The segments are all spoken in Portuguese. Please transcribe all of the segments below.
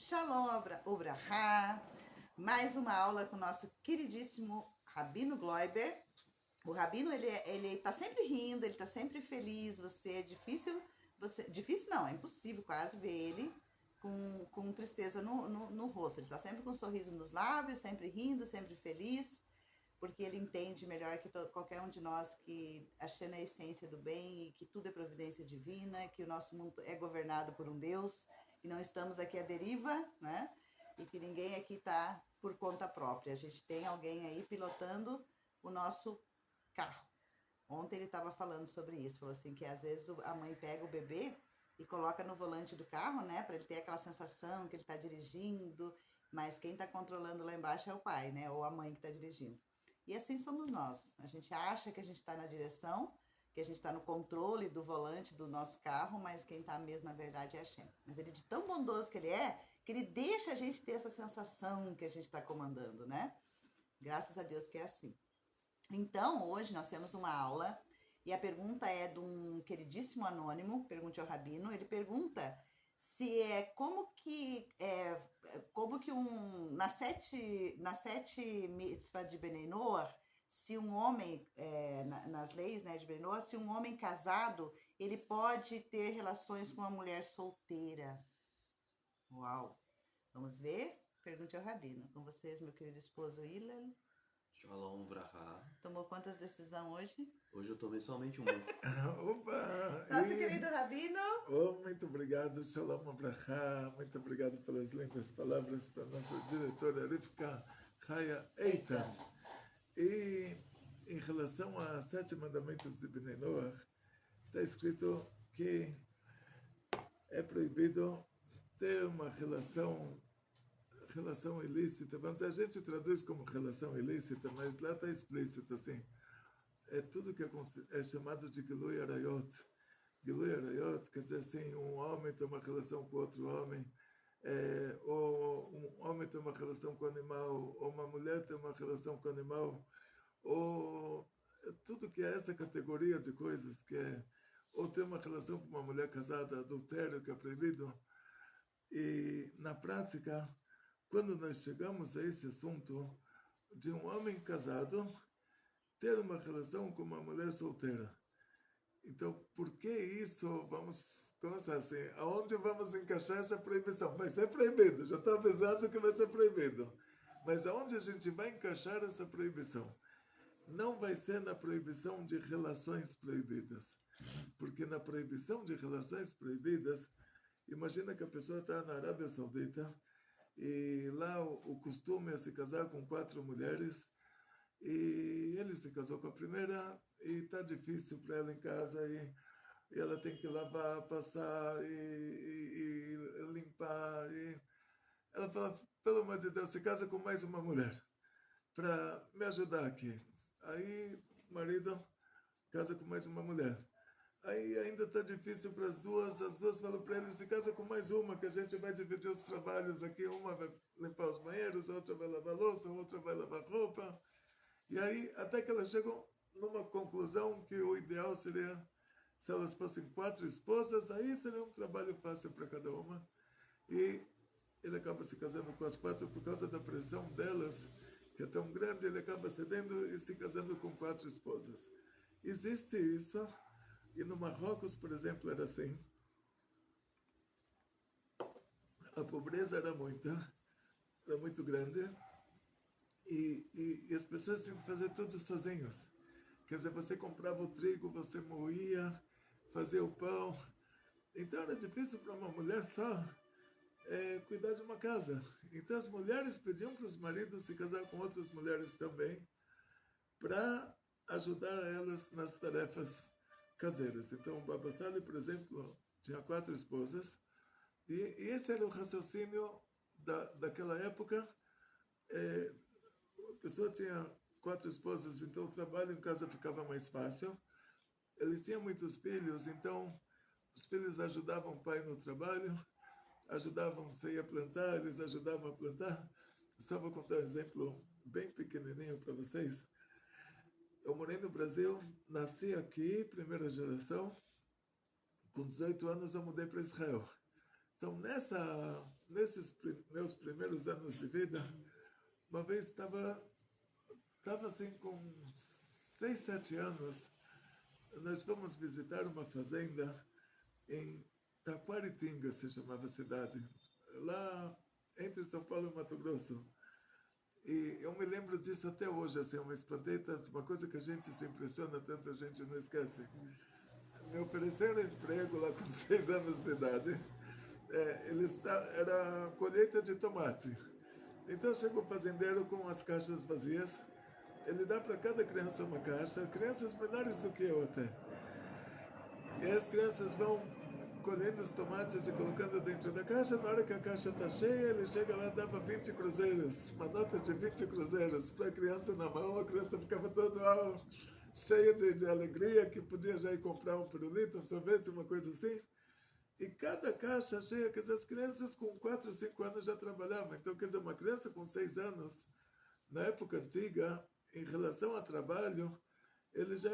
Shalom Ubrahá, mais uma aula com o nosso queridíssimo Rabino Gloiber. O Rabino, ele tá sempre rindo, ele tá sempre feliz, difícil não, é impossível quase ver ele com tristeza no rosto. Ele tá sempre com um sorriso nos lábios, sempre rindo, sempre feliz, porque ele entende melhor que qualquer um de nós que achando a essência do bem e que tudo é providência divina, que o nosso mundo é governado por um Deus, que não estamos aqui à deriva, né? E que ninguém aqui está por conta própria. A gente tem alguém aí pilotando o nosso carro. Ontem ele estava falando sobre isso, falou assim que às vezes a mãe pega o bebê e coloca no volante do carro, né, para ele ter aquela sensação que ele está dirigindo, mas quem está controlando lá embaixo é o pai, né, ou a mãe que está dirigindo. E assim somos nós. A gente acha que a gente está na direção, que a gente está no controle do volante do nosso carro, mas quem está mesmo na verdade é a Shem. Mas ele de tão bondoso que ele é, que ele deixa a gente ter essa sensação que a gente está comandando, né? Graças a Deus que é assim. Então, hoje nós temos uma aula e a pergunta é de um queridíssimo anônimo, pergunte ao Rabino, ele pergunta se é como que nas sete mitzvah de Benei Noach, se um homem, nas leis, né, de Benei Noach, se um homem casado, ele pode ter relações com uma mulher solteira. Uau! Vamos ver? Pergunte ao Rabino. Com vocês, meu querido esposo Hillel. Shalom Vrahá. Tomou quantas decisões hoje? Hoje eu tomei somente uma. Opa! Nosso querido Rabino. Oh, muito obrigado, Shalom Abrahá. Muito obrigado pelas lindas palavras para a nossa diretora Rivka Chaya Eitan. Eitan. E em relação a 7 mandamentos de Bnei Noach, está escrito que é proibido ter uma relação ilícita. Mas a gente traduz como relação ilícita, mas lá está explícito assim. É tudo que é chamado de Gilui Arayot. Gilui Arayot quer dizer assim, um homem tem uma relação com outro homem, ou um homem tem uma relação com o animal, ou uma mulher tem uma relação com o animal, ou tudo que é essa categoria de coisas, que é, ou ter uma relação com uma mulher casada, adultério, que é proibido. E, na prática, quando nós chegamos a esse assunto de um homem casado ter uma relação com uma mulher solteira. Então, por que isso? Vamos pensar assim, aonde vamos encaixar essa proibição? Vai ser proibido, já estou avisando que vai ser proibido. Mas aonde a gente vai encaixar essa proibição? Não vai ser na proibição de relações proibidas. Porque na proibição de relações proibidas, imagina que a pessoa está na Arábia Saudita e lá o costume é se casar com 4 mulheres. E ele se casou com a primeira e está difícil para ela em casa e ela tem que lavar, passar e limpar. E ela fala, pelo amor de Deus, se casa com mais uma mulher para me ajudar aqui. Aí o marido casa com mais uma mulher. Aí ainda está difícil para as duas falam para ele, se casa com mais uma, que a gente vai dividir os trabalhos aqui, uma vai limpar os banheiros, a outra vai lavar louça, a outra vai lavar roupa. E aí, até que elas chegam numa conclusão que o ideal seria, se elas fossem 4 esposas, aí seria um trabalho fácil para cada uma. E ele acaba se casando com as 4 por causa da pressão delas, que é tão grande, ele acaba cedendo e se casando com 4 esposas. Existe isso, e no Marrocos, por exemplo, era assim. A pobreza era muito grande, e as pessoas tinham que fazer tudo sozinhos. Quer dizer, você comprava o trigo, você moía, fazia o pão. Então era difícil para uma mulher só cuidar de uma casa. Então as mulheres pediam para os maridos se casar com outras mulheres também, para ajudar elas nas tarefas caseiras. Então o Baba Sali, por exemplo, tinha 4 esposas, e esse era o raciocínio daquela época. A pessoa tinha 4 esposas, então o trabalho em casa ficava mais fácil. Eles tinham muitos filhos, então os filhos ajudavam o pai no trabalho, ajudavam se a plantar, eles ajudavam a plantar. Eu só vou contar um exemplo bem pequenininho para vocês. Eu morei no Brasil, nasci aqui, primeira geração. Com 18 anos eu mudei para Israel. Então, nesses meus primeiros anos de vida, uma vez estava assim com 6, 7 anos, nós fomos visitar uma fazenda em Taquaritinga, se chamava a cidade, lá entre São Paulo e Mato Grosso. E eu me lembro disso até hoje, assim, eu me espantei tanto, uma coisa que a gente se impressiona tanto, a gente não esquece. Me ofereceram emprego lá com 6 anos de idade. Era colheita de tomate. Então chega o fazendeiro com as caixas vazias, ele dá para cada criança uma caixa, crianças menores do que eu até. E as crianças vão colhendo os tomates e colocando dentro da caixa. Na hora que a caixa está cheia, ele chega lá e dava 20 cruzeiros, uma nota de 20 cruzeiros para a criança na mão. A criança ficava toda cheia de alegria, que podia já ir comprar um pirulito, um sorvete, uma coisa assim. E cada caixa cheia, quer dizer, as crianças com 4, 5 anos já trabalhavam. Então, quer dizer, uma criança com 6 anos, na época antiga, em relação a trabalho, ele já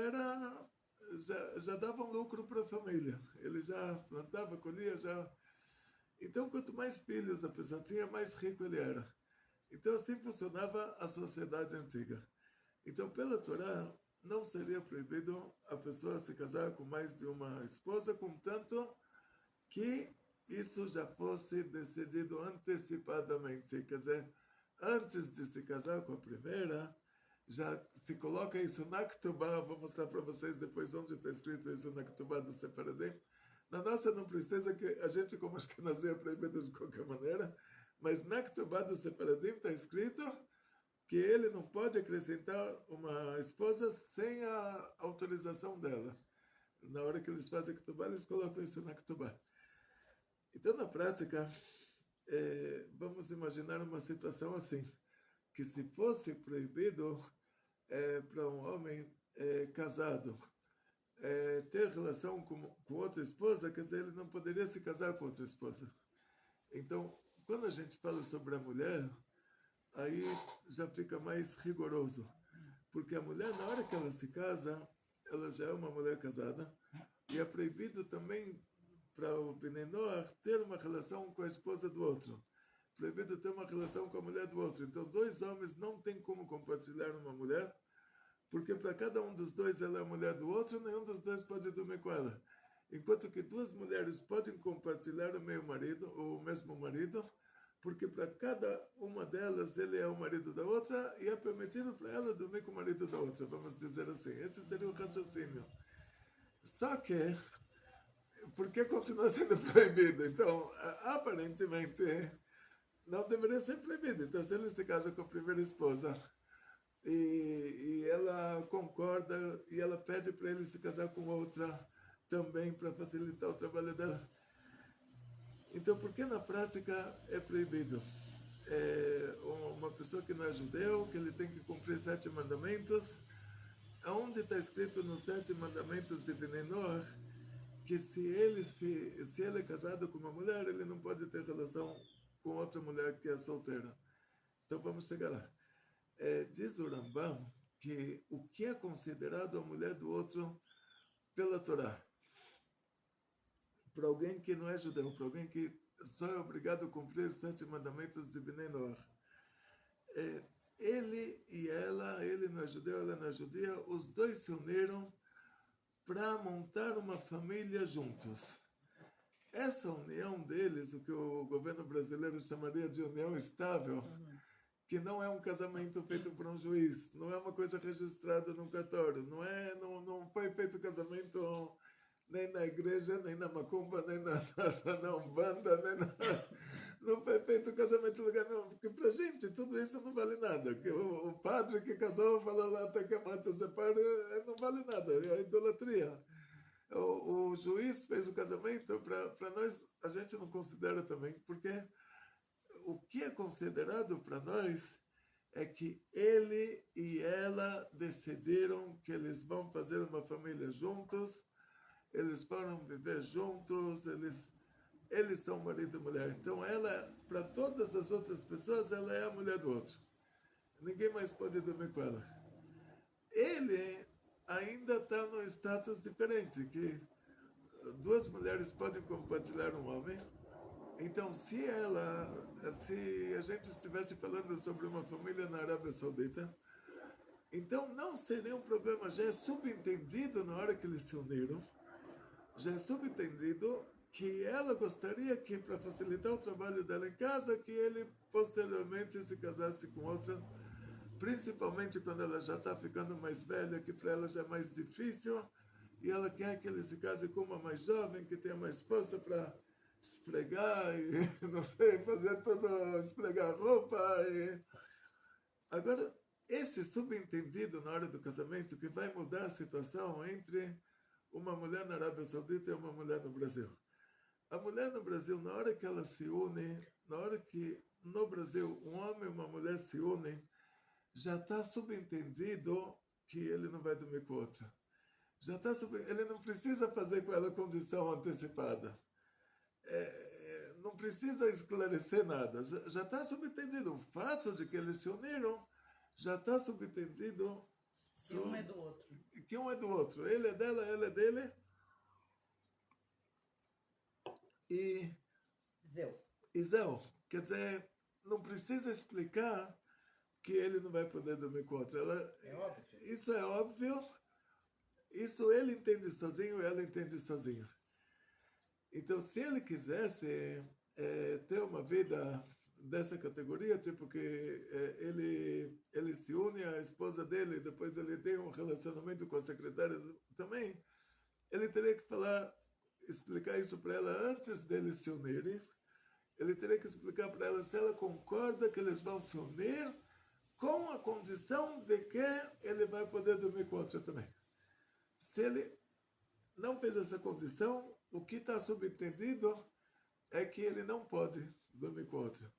dava um lucro para a família. Ele já plantava, colhia, já... Então, quanto mais filhos a pessoa tinha, mais rico ele era. Então, assim funcionava a sociedade antiga. Então, pela Torá, não seria proibido a pessoa se casar com mais de uma esposa, contanto que isso já fosse decidido antecipadamente. Quer dizer, antes de se casar com a primeira, já se coloca isso na Ketubá. Vou mostrar para vocês depois onde está escrito isso na Ketubá do Separadim. Na nossa não precisa, que a gente como Ashkenazim é proibido de qualquer maneira, mas na Ketubá do Separadim está escrito que ele não pode acrescentar uma esposa sem a autorização dela. Na hora que eles fazem a Ketubá, eles colocam isso na Ketubá. Então, na prática, vamos imaginar uma situação assim, que se fosse proibido para um homem casado ter relação com outra esposa, quer dizer, ele não poderia se casar com outra esposa. Então, quando a gente fala sobre a mulher, aí já fica mais rigoroso, porque a mulher, na hora que ela se casa, ela já é uma mulher casada, e é proibido também para o Bnei Noach ter uma relação com a esposa do outro. Proibido ter uma relação com a mulher do outro. Então, 2 homens não têm como compartilhar uma mulher, porque para cada um dos dois ela é a mulher do outro, nenhum dos dois pode dormir com ela. Enquanto que 2 mulheres podem compartilhar o mesmo marido, porque para cada uma delas ele é o marido da outra e é permitido para ela dormir com o marido da outra, vamos dizer assim. Esse seria o raciocínio. Só que, por que continua sendo proibido? Então, aparentemente, não deveria ser proibido. Então, se ele se casa com a primeira esposa e ela concorda e ela pede para ele se casar com outra também para facilitar o trabalho dela. Então, por que na prática é proibido? Uma pessoa que não é judeu, que ele tem que cumprir 7 mandamentos, aonde está escrito nos 7 mandamentos de Bnei Noach que se ele é casado com uma mulher, ele não pode ter relação com outra mulher que é solteira. Então vamos chegar lá. Diz o Rambam que o que é considerado a mulher do outro pela Torá, para alguém que não é judeu, para alguém que só é obrigado a cumprir 7 mandamentos de Bnei Noach, ele e ela, ele não é judeu, ela não é judia, os dois se uniram para montar uma família juntos. Essa união deles, o que o governo brasileiro chamaria de união estável, que não é um casamento feito por um juiz, não é uma coisa registrada num cartório, não foi feito casamento nem na igreja, nem na macumba, nem na umbanda, não foi feito casamento em lugar nenhum, porque pra gente tudo isso não vale nada. Que o padre que casou falou lá até que a mata separa, não vale nada, é a idolatria. O juiz fez o casamento, para nós, a gente não considera também, porque o que é considerado para nós é que ele e ela decidiram que eles vão fazer uma família juntos, eles foram viver juntos, eles são marido e mulher. Então ela, para todas as outras pessoas, ela é a mulher do outro. Ninguém mais pode dormir com ela. Ele ainda está num status diferente, que 2 mulheres podem compartilhar um homem, Então, se a gente estivesse falando sobre uma família na Arábia Saudita, então não seria um problema, já é subentendido na hora que eles se uniram, já é subentendido que ela gostaria que, para facilitar o trabalho dela em casa, que ele posteriormente se casasse com outra, principalmente quando ela já está ficando mais velha, que para ela já é mais difícil, e ela quer que ele se case com uma mais jovem, que tenha mais força para esfregar, e não sei, fazer tudo, esfregar roupa. Agora, esse subentendido na hora do casamento que vai mudar a situação entre uma mulher na Arábia Saudita e uma mulher no Brasil. A mulher no Brasil, na hora que ela se une, na hora que no Brasil um homem e uma mulher se unem, já está subentendido que ele não vai dormir com outra. Ele não precisa fazer com ela condição antecipada. Não precisa esclarecer nada. Já está subentendido. O fato de que eles se uniram já está subentendido. Que um é do outro. Que um é do outro. Ele é dela, ela é dele. E Zéu. Quer dizer, não precisa explicar que ele não vai poder dormir com outra. É óbvio. Isso é óbvio. Isso ele entende sozinho, ela entende sozinho. Então, se ele quisesse ter uma vida dessa categoria, tipo que ele se une à esposa dele, depois ele tem um relacionamento com a secretária também, ele teria que explicar isso para ela antes deles se unirem. Ele teria que explicar para ela se ela concorda que eles vão se unir com a condição de que ele vai poder dormir com outra também. Se ele não fez essa condição, o que está subentendido é que ele não pode dormir com outra.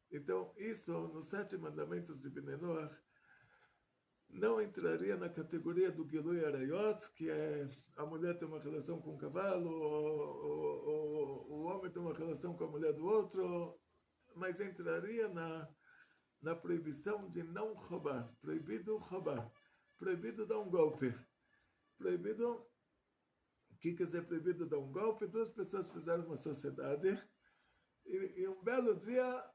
Então, isso, nos 7 mandamentos de Bnei Noach, não entraria na categoria do Gilui Arayot, que é a mulher ter uma relação com o cavalo, ou o homem ter uma relação com a mulher do outro, mas entraria na proibição de não roubar. Proibido roubar. Proibido dar um golpe. Proibido... O que quer dizer proibido dar um golpe? 2 pessoas fizeram uma sociedade e um belo dia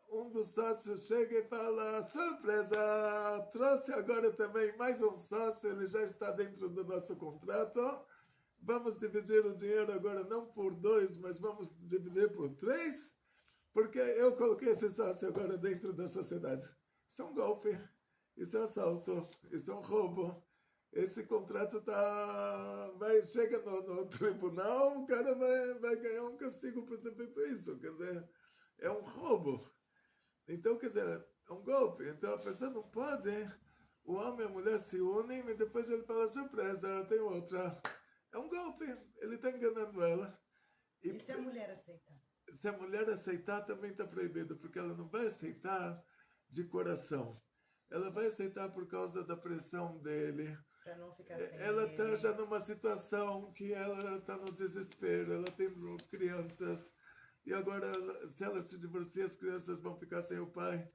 um dos sócios chega e fala: surpresa, trouxe agora também mais um sócio, ele já está dentro do nosso contrato, vamos dividir o dinheiro agora não por 2, mas vamos dividir por 3, porque eu coloquei esse sócio agora dentro da sociedade. Isso é um golpe, isso é assalto, isso é um roubo. Esse contrato chega no tribunal, o cara vai ganhar um castigo por ter feito isso. Quer dizer, é um roubo. Então, quer dizer, é um golpe. Então, a pessoa não pode... O homem e a mulher se unem e depois ele fala: surpresa, tem outra. É um golpe. Ele está enganando ela. E se a mulher aceitar? Se a mulher aceitar, também está proibido, porque ela não vai aceitar de coração. Ela vai aceitar por causa da pressão dele. Para não ficar sem ela está ele. já numa situação que ela está no desespero, ela tem crianças, e agora, se ela se divorciar, as crianças vão ficar sem o pai.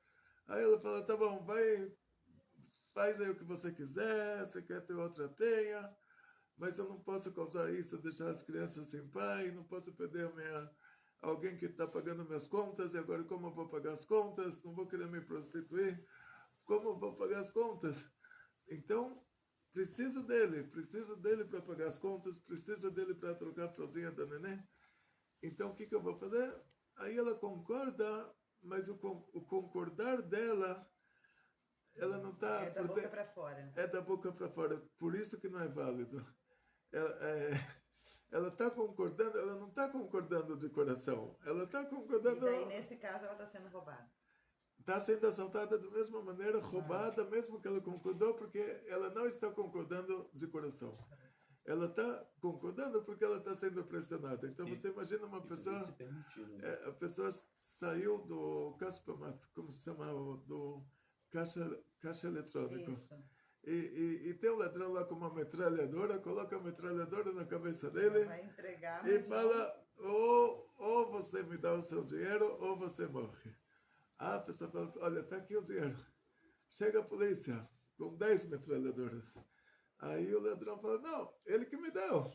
Aí ela fala: tá bom, faz aí o que você quiser, você quer ter outra, tenha, mas eu não posso causar isso, deixar as crianças sem pai, não posso perder alguém que está pagando minhas contas, e agora como eu vou pagar as contas? Não vou querer me prostituir, como eu vou pagar as contas? Então, preciso dele para pagar as contas, preciso dele para trocar a fraldinha da neném. Então, o que eu vou fazer? Aí ela concorda, mas o concordar dela, ela não está... É da boca para fora. É da boca para fora, por isso que não é válido. Ela está concordando, ela não está concordando de coração, ela está concordando... E daí, nesse caso, ela está sendo roubada. Está sendo assaltada da mesma maneira, roubada, mesmo que ela concordou, porque ela não está concordando de coração. Ela está concordando porque ela está sendo pressionada. Então, você imagina uma pessoa... a pessoa saiu do Caspamat, como se chama? Do caixa eletrônico. Isso. E tem um ladrão lá com uma metralhadora, coloca a metralhadora na cabeça dele vai entregar, e fala: ou você me dá o seu dinheiro, ou você morre. A pessoa fala: olha, está aqui o dinheiro. Chega a polícia com 10 metralhadoras. Aí o ladrão fala: não, ele que me deu.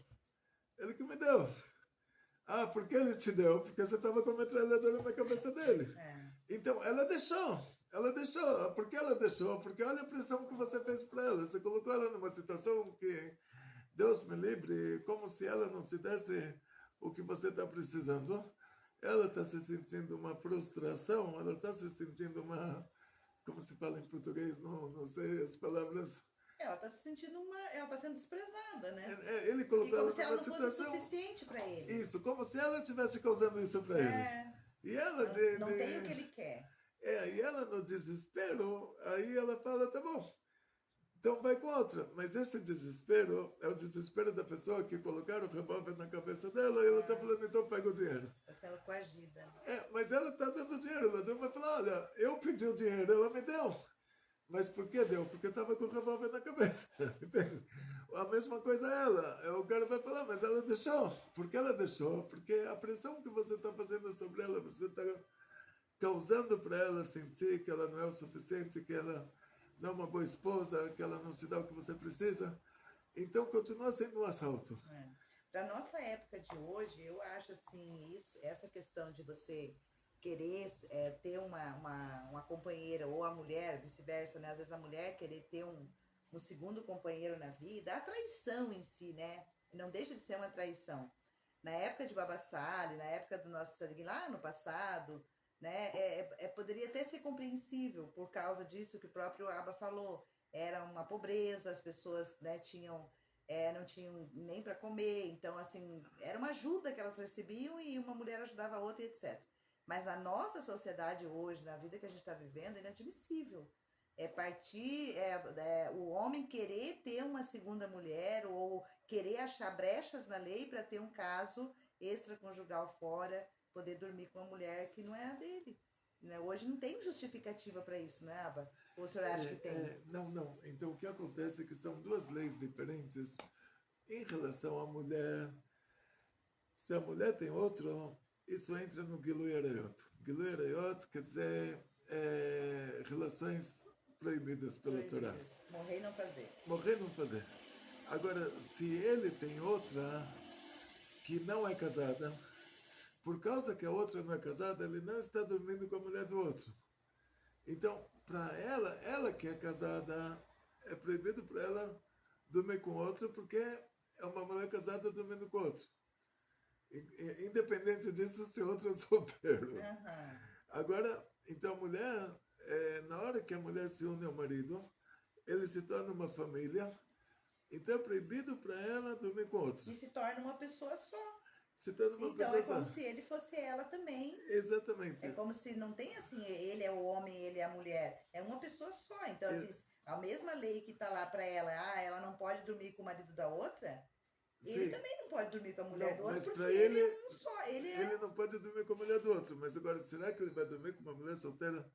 Ah, por que ele te deu? Porque você estava com a metralhadora na cabeça dele. É. Então, ela deixou. Ela deixou. Por que ela deixou? Porque olha a pressão que você fez para ela. Você colocou ela numa situação que, Deus me livre, como se ela não te desse o que você está precisando. Ela está se sentindo uma frustração, ela está se sentindo uma... Como se fala em português? Não sei as palavras. Ela está se sentindo ela está sendo desprezada, né? Ele E colocou como ela se ela numa não fosse situação... suficiente para ele. Isso, como se ela estivesse causando isso para ele. É, E ela não tem o que ele quer. E ela no desespero, aí ela fala, tá bom, então vai com outra. Mas esse desespero é o desespero da pessoa que colocaram o revólver na cabeça dela e ela está falando, então pega o dinheiro. Está sendo coagida. Mas ela está dando dinheiro, ela vai falar, olha, eu pedi o dinheiro, ela me deu. Mas por que deu? Porque estava com o revólver na cabeça. Entende? A mesma coisa ela. O cara vai falar, mas ela deixou. Por que ela deixou? Porque a pressão que você está fazendo sobre ela, você está causando para ela sentir que ela não é o suficiente, que ela não é uma boa esposa, que ela não te dá o que você precisa. Então continua sendo um assalto. Para nossa época de hoje, eu acho assim, essa questão de você querer ter uma companheira, ou a mulher, vice-versa, né? Às vezes a mulher querer ter um segundo companheiro na vida, a traição em si, né? Não deixa de ser uma traição. Na época de Baba Sali, na época do nosso Sadhguru, lá no passado, né? Poderia até ser compreensível por causa disso que o próprio Abba falou. Era uma pobreza, as pessoas, né, não tinham nem para comer, então assim, era uma ajuda que elas recebiam e uma mulher ajudava a outra e etc. Mas na nossa sociedade hoje, na vida que a gente está vivendo, é inadmissível. O homem querer ter uma segunda mulher ou querer achar brechas na lei para ter um caso extraconjugal fora, poder dormir com uma mulher que não é a dele. Né? Hoje não tem justificativa para isso, né, Abba? Ou o senhor acha que tem? Não. Então o que acontece é que são duas leis diferentes em relação à mulher. Se a mulher tem outro, isso entra no Gilui Arayot. Gilui Arayot quer dizer relações proibidas pela Torá. Morrer e não fazer. Morrer e não fazer. Agora, se ele tem outra que não é casada, por causa que a outra não é casada, ele não está dormindo com a mulher do outro. Então, para ela que é casada, é proibido para ela dormir com outra, porque é uma mulher casada dormindo com outra. Independente disso, se outro é solteiro. Uhum. Agora, então a mulher, na hora que a mulher se une ao marido, ele se torna uma família, então é proibido para ela dormir com outro. E se torna uma pessoa só. Se torna uma então pessoa é como só. se ele fosse ela também. Exatamente. É como se não tem assim, ele é o homem, ele é a mulher. É uma pessoa só. Então, assim, a mesma lei que está lá para ela, ela não pode dormir com o marido da outra, ele Sim. também não pode dormir com a mulher do outro, porque ele é um só. Ele não pode dormir com a mulher do outro. Mas agora, será que ele vai dormir com uma mulher solteira?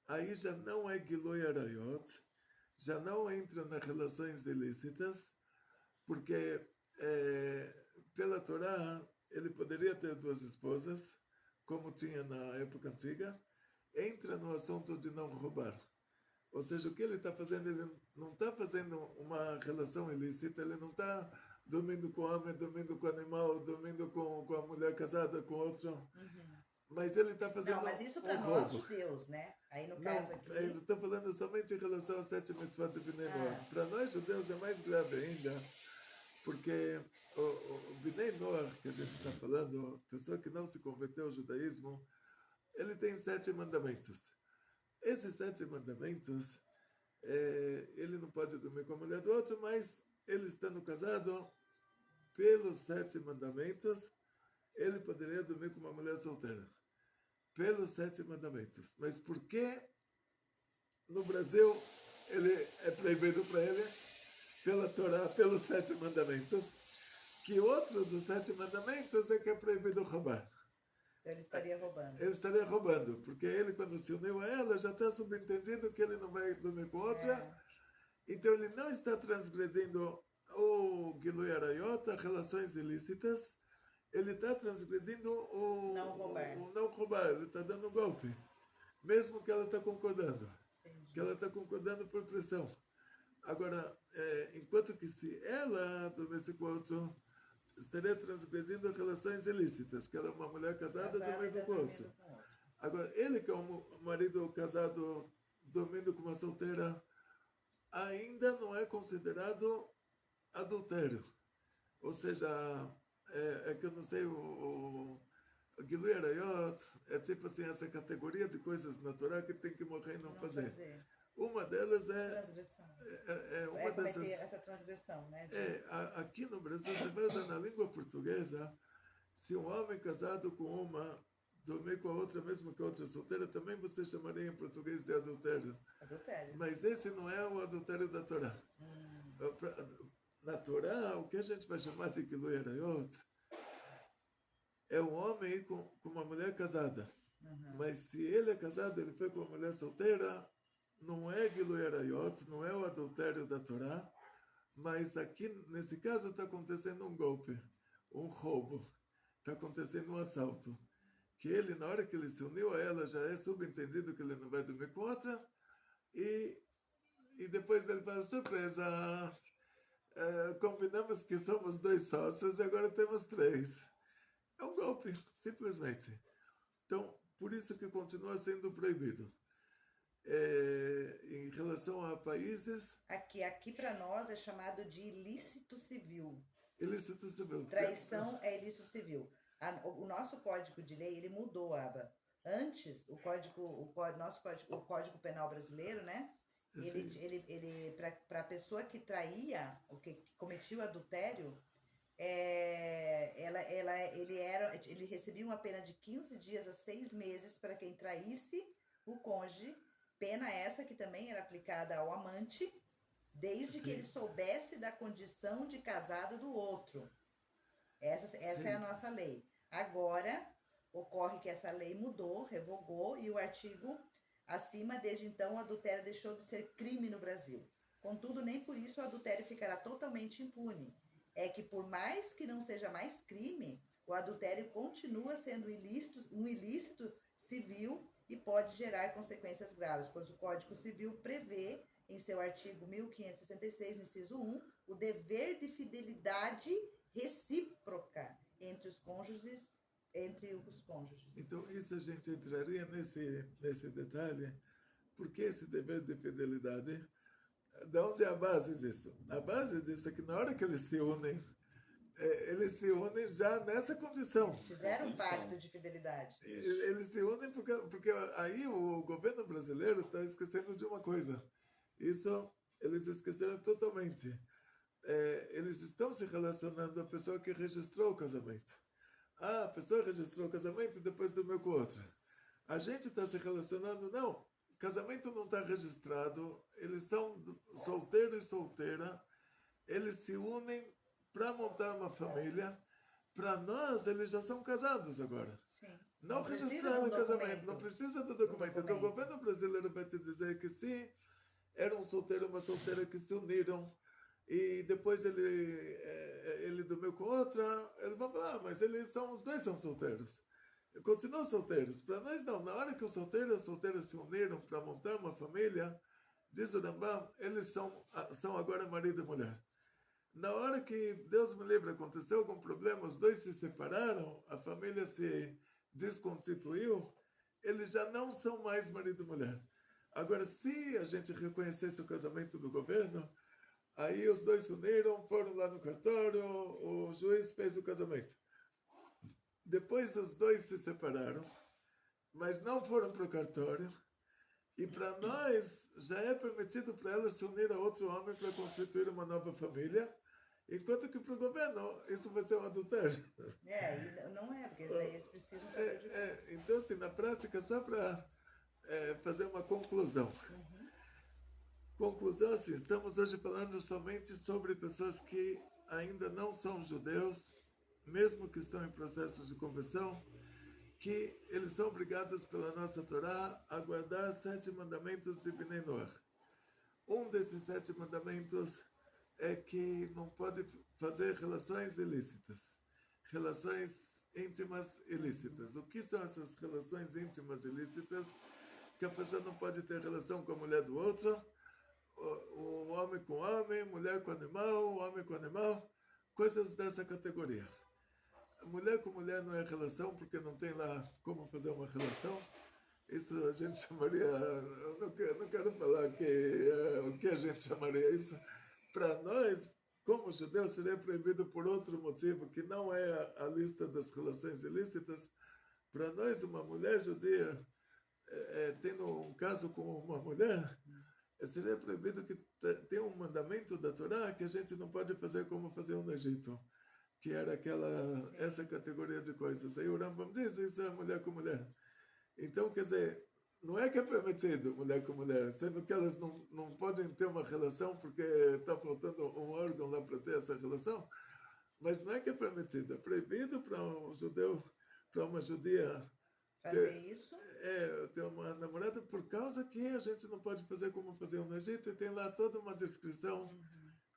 Aí já não é Gilui Arayot, já não entra nas relações ilícitas, porque pela Torá ele poderia ter duas esposas, como tinha na época antiga. Entra no assunto de não roubar. Ou seja, o que ele está fazendo, ele não está fazendo uma relação ilícita, ele não está dormindo com o homem, dormindo com o animal, dormindo com a mulher casada com outro. Uhum. Mas ele está fazendo. Não, mas isso para nós judeus, né? Aí no caso aqui. Eu estou falando somente em relação às 7 mitzvot de Bnei Noach. Para nós judeus é mais grave ainda, porque o Bnei Noach que a gente está falando, a pessoa que não se converteu ao judaísmo, ele tem 7 mandamentos. Esses 7 mandamentos, ele não pode dormir com a mulher do outro, mas ele estando casado, pelos 7 mandamentos, ele poderia dormir com uma mulher solteira. Pelos 7 mandamentos. Mas por que no Brasil ele é proibido para ele, pela Torá, pelos 7 mandamentos, que outro dos 7 mandamentos é que é proibido roubar? Ele estaria roubando. Ele estaria roubando, porque ele, quando se uniu a ela, já está subentendido que ele não vai dormir com outra. Então ele não está transgredindo o Gilui Arayot, relações ilícitas, ele está transgredindo o não roubar, ele está dando um golpe, mesmo que ela está concordando. Entendi. Que ela está concordando por pressão. Agora, enquanto que se ela dormisse com outro, estaria transgredindo relações ilícitas, que ela é uma mulher casada dormindo com outro. Agora, ele que é um marido casado dormindo com uma solteira, ainda não é considerado adultério. Ou seja, que eu não sei, o Gilui Arayot é tipo assim, essa categoria de coisas naturais que tem que morrer e não fazer. Uma delas transgressão. Uma dessas. Essa transgressão, né? Aqui no Brasil, você vai usar na língua portuguesa, se um homem casado com uma dormir com a outra, mesmo que a outra solteira, também você chamaria em português de adultério. Adultério. Mas esse não é o adultério da Torá. Na Torá, o que a gente vai chamar de Gilui Arayot é um homem com uma mulher casada. Mas se ele é casado, ele foi com uma mulher solteira, não é Gilui Arayot, não é o adultério da Torá, mas aqui, nesse caso, está acontecendo um golpe, um roubo, está acontecendo um assalto. Que ele, na hora que ele se uniu a ela, já é subentendido que ele não vai dormir com outra, e depois ele faz surpresa, combinamos que somos 2 sócios e agora temos 3. É um golpe, simplesmente. Então, por isso que continua sendo proibido. Em relação a países... Aqui para nós é chamado de ilícito civil. Ilícito civil. Traição é ilícito civil. O nosso Código de Lei, ele mudou, Aba. Antes, o Código Penal brasileiro, né? Ele para a pessoa que traía, que cometia o adultério, ele recebia uma pena de 15 dias a 6 meses para quem traísse o cônjuge, pena essa que também era aplicada ao amante, desde que ele soubesse da condição de casado do outro. Essa é a nossa lei. Agora, ocorre que essa lei mudou, revogou, e o artigo acima, desde então, o adultério deixou de ser crime no Brasil. Contudo, nem por isso o adultério ficará totalmente impune. É que, por mais que não seja mais crime, o adultério continua sendo um ilícito civil e pode gerar consequências graves, pois o Código Civil prevê, em seu artigo 1566, no inciso 1, o dever de fidelidade recíproca entre os cônjuges. Então, isso a gente entraria nesse detalhe. Por que esse dever de fidelidade? De onde é a base disso? A base disso é que na hora que eles se unem já nessa condição. Eles fizeram um pacto de fidelidade. Eles se unem porque aí o governo brasileiro está esquecendo de uma coisa. Isso eles esqueceram totalmente. Eles estão se relacionando à pessoa que registrou o casamento. A pessoa registrou o casamento e depois dormiu com outra. A gente está se relacionando, não. O casamento não está registrado. Eles são solteiro e solteira. Eles se unem para montar uma família. Para nós, eles já são casados agora. Sim. Não registraram o casamento. Não precisa do documento. Então, o governo brasileiro vai te dizer que se era um solteiro e uma solteira que se uniram, e depois ele dormiu com outra, ele vai falar, mas os dois são solteiros. Continuam solteiros. Para nós não. Na hora que o solteiro e a solteira se uniram para montar uma família, diz o Rambam, eles são agora marido e mulher. Na hora que, Deus me livre, aconteceu algum problema, os dois se separaram, a família se desconstituiu, eles já não são mais marido e mulher. Agora, se a gente reconhecesse o casamento do governo, aí os dois se uniram, foram lá no cartório, o juiz fez o casamento. Depois os dois se separaram, mas não foram para o cartório. E para nós, já é permitido para elas se unir a outro homem para constituir uma nova família, enquanto que para o governo isso vai ser um adultério. Não é, porque eles precisam saber de... Então, assim, na prática, só para fazer uma conclusão. Conclusão, assim, estamos hoje falando somente sobre pessoas que ainda não são judeus, mesmo que estão em processo de conversão, que eles são obrigados pela nossa Torá a guardar 7 mandamentos de Bnei Noach. Um desses 7 mandamentos é que não pode fazer relações ilícitas, relações íntimas ilícitas. O que são essas relações íntimas ilícitas? Que a pessoa não pode ter relação com a mulher do outro, o homem com homem, mulher com animal, homem com animal, coisas dessa categoria. Mulher com mulher não é relação, porque não tem lá como fazer uma relação. Isso a gente chamaria, eu não quero falar o que a gente chamaria isso. Para nós, como judeus, seria proibido por outro motivo, que não é a lista das relações ilícitas. Para nós, uma mulher judia, tendo um caso com uma mulher, seria proibido que tem um mandamento da Torá que a gente não pode fazer como faziam no Egito, que era essa categoria de coisas. Aí o Rambam diz, isso é mulher com mulher. Então, quer dizer, não é que é permitido mulher com mulher, sendo que elas não podem ter uma relação porque está faltando um órgão lá para ter essa relação, mas não é que é permitido, é proibido para um judeu, para uma judia Fazer isso? ter uma namorada por causa que a gente não pode fazer como faziam no Egito, e tem lá toda uma descrição.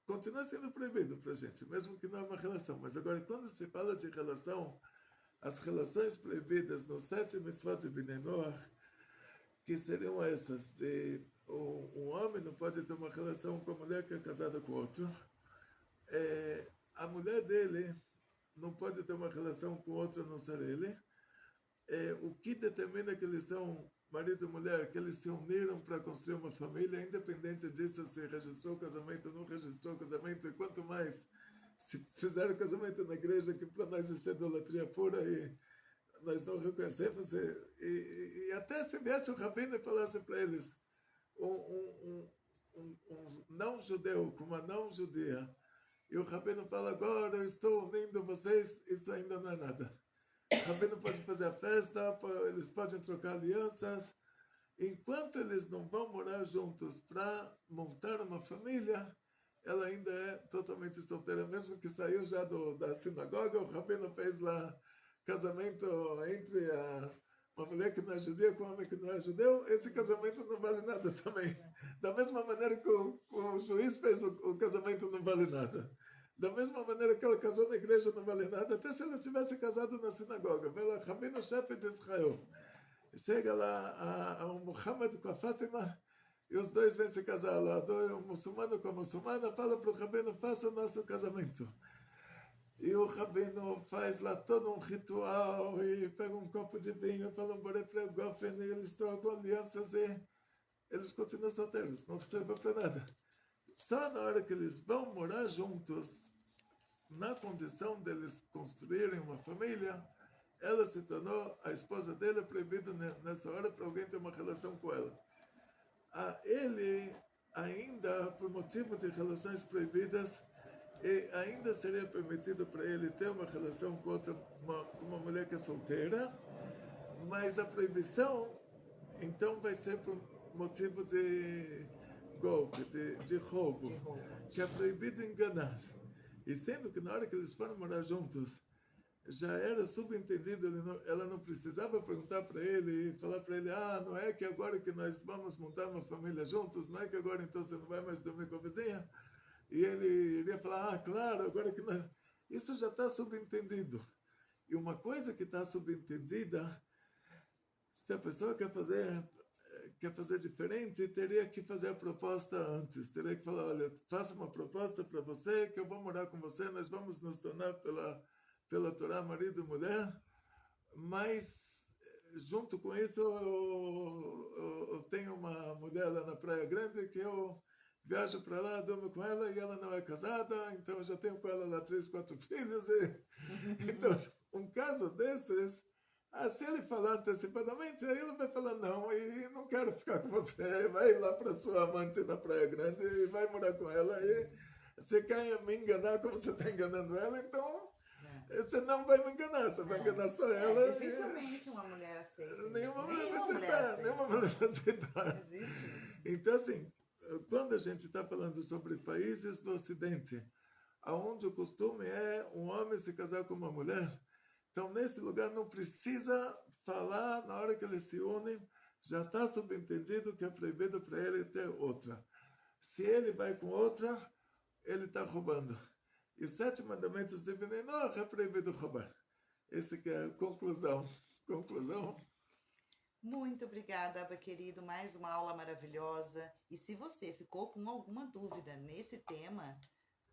Continua sendo proibido para a gente, mesmo que não é uma relação. Mas agora, quando se fala de relação, as relações proibidas no 7 mitzvot de Bnei Noach, que seriam essas, de um homem não pode ter uma relação com a mulher que é casada com outro, a mulher dele não pode ter uma relação com outra a não ser ele. O que determina que eles são marido e mulher, que eles se uniram para construir uma família, independente disso, se registrou o casamento ou não registrou o casamento, e quanto mais se fizeram casamento na igreja, que para nós isso é idolatria pura e nós não reconhecemos, e até se viesse o rabino e falasse para eles, um não-judeu com uma não-judia, e o rabino fala, agora eu estou unindo vocês, isso ainda não é nada. O rabino pode fazer a festa, eles podem trocar alianças. Enquanto eles não vão morar juntos para montar uma família, ela ainda é totalmente solteira, mesmo que saiu já da sinagoga, o rabino fez lá casamento entre uma mulher que não é judia com um homem que não é judeu, esse casamento não vale nada também. Da mesma maneira que o juiz fez o casamento, não vale nada. Da mesma maneira que ela casou na igreja, não vale nada, até se ela tivesse casado na sinagoga. Vai lá, rabino chefe de Israel. Chega lá o Muhammad com a Fátima, e os dois vêm se casar lá. O muçulmano com a muçulmana, fala para o rabino, faça o nosso casamento. E o rabino faz lá todo um ritual, e pega um copo de vinho, fala um boré para o gofen, e eles trocam alianças, e eles continuam solteiros, não servem para nada. Só na hora que eles vão morar juntos, na condição deles construírem uma família, ela se tornou a esposa dele, proibido nessa hora para alguém ter uma relação com ela. Ele ainda, por motivo de relações proibidas, ainda seria permitido para ele ter uma relação com uma mulher que é solteira, mas a proibição, então, vai ser por motivo de golpe, de roubo, que é proibido enganar. E sendo que na hora que eles foram morar juntos, já era subentendido, ela não precisava perguntar para ele e falar para ele, não é que agora que nós vamos montar uma família juntos, não é que agora então você não vai mais dormir com a vizinha? E ele iria falar, claro, agora que nós... Isso já está subentendido. E uma coisa que está subentendida, se a pessoa quer fazer diferente, teria que fazer a proposta antes. Teria que falar, olha, faça uma proposta para você, que eu vou morar com você, nós vamos nos tornar pela Torá marido e mulher, mas junto com isso eu tenho uma mulher lá na Praia Grande que eu viajo para lá, durmo com ela e ela não é casada, então eu já tenho com ela lá 3, 4 filhos. Então, um caso desses, se ele falar antecipadamente, aí ele vai falar, não, e não quero ficar com você, vai lá para sua amante na Praia Grande e vai morar com ela, e você quer me enganar como você está enganando ela, então você não vai me enganar, você vai enganar só ela. Dificilmente uma mulher aceita. Nenhuma mulher vai aceitar. Existe isso. Então, assim, quando a gente está falando sobre países do Ocidente, onde o costume é um homem se casar com uma mulher, então nesse lugar não precisa falar na hora que eles se unem, já está subentendido que é proibido para ele ter outra. Se ele vai com outra, ele está roubando. E os 7 mandamentos de Bnei Noach é proibido roubar. Essa que é a conclusão. Muito obrigada, Abba querido, mais uma aula maravilhosa. E se você ficou com alguma dúvida nesse tema,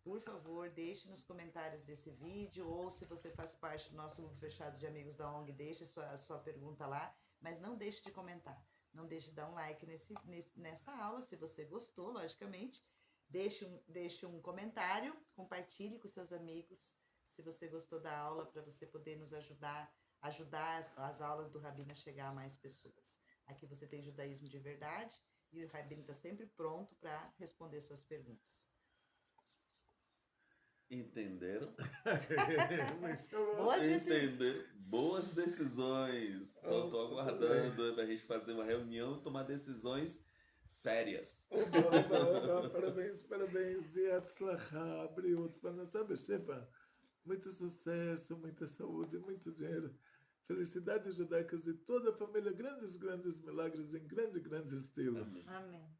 por favor, deixe nos comentários desse vídeo, ou se você faz parte do nosso grupo fechado de amigos da ONG, deixe a sua pergunta lá, mas não deixe de comentar. Não deixe de dar um like nessa aula, se você gostou, logicamente. Deixe um comentário, compartilhe com seus amigos, se você gostou da aula, para você poder nos ajudar as aulas do Rabino a chegar a mais pessoas. Aqui você tem judaísmo de verdade e o Rabino está sempre pronto para responder suas perguntas. Entenderam? Entenderam? Boas decisões. Estou aguardando para a gente fazer uma reunião e tomar decisões sérias. Parabéns. E Atzlachá, Briut, Parnassá Beshepa. Muito sucesso, muita saúde, muito dinheiro. Felicidades judaicas e toda a família. Grandes milagres em grande estilo. Amém. Amém.